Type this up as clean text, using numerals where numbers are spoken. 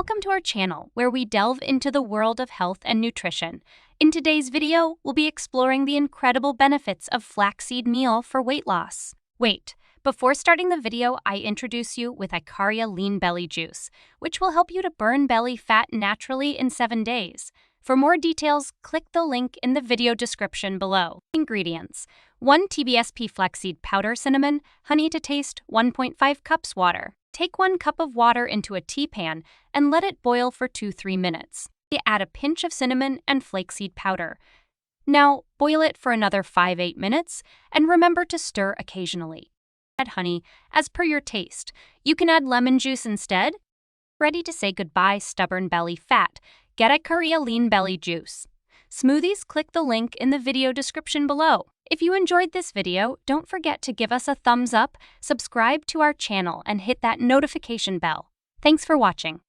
Welcome to our channel, where we delve into the world of health and nutrition. In today's video, we'll be exploring the incredible benefits of flaxseed meal for weight loss. Wait, before starting the video, I introduce you with Icaria Lean Belly Juice, which will help you to burn belly fat naturally in 7 days. For more details, click the link in the video description below. Ingredients: 1 TBSP flaxseed powder cinnamon, honey to taste, 1.5 cups water. Take 1 cup of water into a tea pan and let it boil for 2-3 minutes. Add a pinch of cinnamon and flaxseed powder. Now, boil it for another 5-8 minutes, and remember to stir occasionally. Add honey, as per your taste. You can add lemon juice instead. Ready to say goodbye, stubborn belly fat. Get Icaria Lean Belly Juice. Smoothies, click the link in the video description below. If you enjoyed this video, don't forget to give us a thumbs up, subscribe to our channel, and hit that notification bell. Thanks for watching.